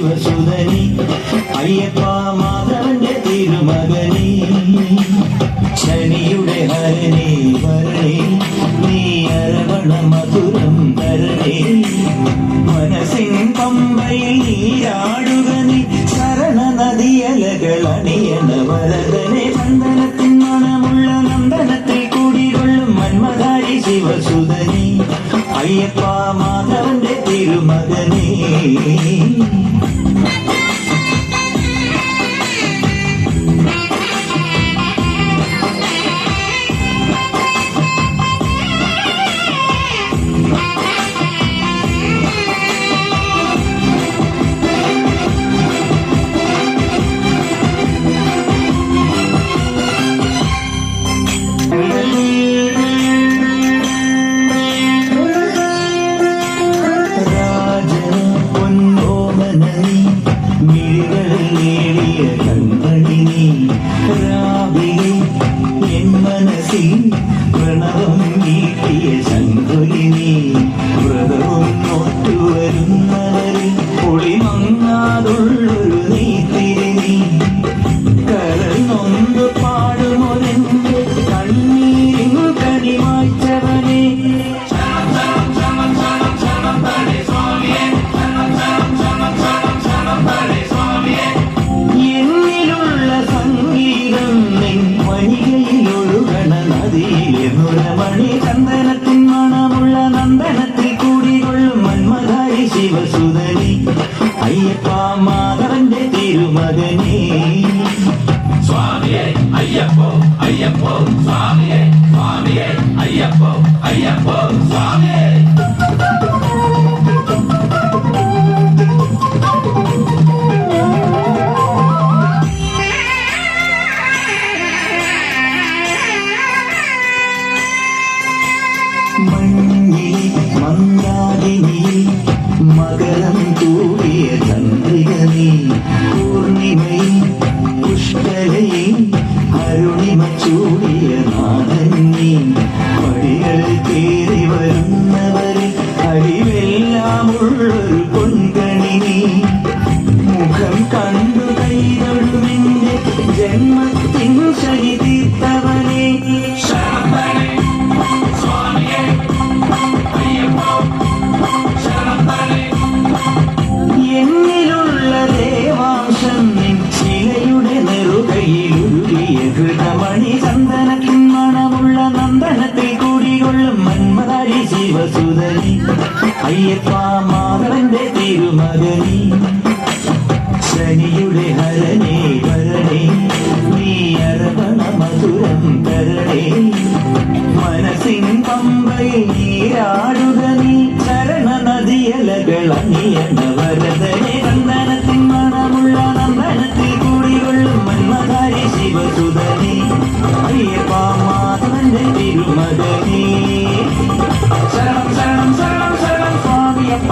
ശിവസുതനി അയ്യപ്പ മാധവന്റെ തിരുമകനി ശനിയുടെ ഹരണി വരണേ നീ അരവണ മധുരം തരണേ മനസ്സിൻ പമ്പയിൽ നീരാടുക നീ ശരണ നദിയലകൾ അണിയണ വരദനെ ചന്ദനത്തിൻ മണമുള്ള നന്ദനത്തിൽ കൂടികൊള്ളും മന്മധാരി ശിവസുതനി അയ്യപ്പ മാധവന്റെ തിരുമകനേ പ്രണവം വീട്ടിയ ശങ്കുലിനി വ്രതവും നോറ്റുവരുന്നവരിൽ ഒളിമങ്ങാതുള്ളൊരു നീത്തിരിനി കരൾ നൊന്തു പാടുമൊരെന്റെ കണ്ണീരിൻ കണിമാറ്റവനെ എന്നിലുള്ള സംഗീതം നിൻ വഴികയിലൊഴുകണ നദിയിലെ നുരമണി ചന്ദനത്തിൻ മണമുള്ള നന്ദനത്തിൽ കൂടികൊള്ളും മന്മധാരി ശിവസുതനി അയ്യപ്പ മാധവന്റെ തിരുമകനേ സ്വാമിയേ അയ്യപ്പോ അയ്യപ്പോ സ്വാമിയേ സ്വാമിയേ അയ്യപ്പോ അയ്യപ്പോ സ്വാമിയേ മഞ്ഞിൽ മന്ദാകിനി മകരം തൂവിയ ചന്ദ്രികനി പൂർണിമയിൽ പുഷ്കരയിൽ അരുണിമ ചൂടിയ നാഥന്നി പടികൾ കയറി വരുന്നവരിൽ കഴിവെല്ലാമുള്ളൊരു പൊൻകണിനി മുഖം കണ്ടു കൈതൊഴുമെന്റെ ജന്മത്തിൻ ശരി തീർത്തവനെ എന്നിലുള്ള ദേവാംശം നിൻ ശിലയുടെ നെറുകയിലുരുകിയ ഘൃതമണി ചന്ദനത്തിൻ മണമുള്ള നന്ദനത്തിൽ കൂടികൊള്ളും മന്മധാരി ശിവസുതനി അയ്യപ്പ മാധവന്റെ തിരുമകനി ശനിയുടെ ഹരണേ വരണേ നീ അരവണ മധുരം തരണേ മനസ്സിൻ പമ്പയിൽ നീരാടുക നീ ശരണ നദിയലകൾ അണിയണ വരദനെ ചന്ദനത്തിൻ മണമുള്ള നന്ദനത്തിൽ കൂടികൊള്ളും മന്മധാരി ശിവസുതനി അയ്യപ്പ മാധവന്റെ തിരുമകനേ ശരണം ശരണം ശരണം ശരണം സ്വാമിയപ്പ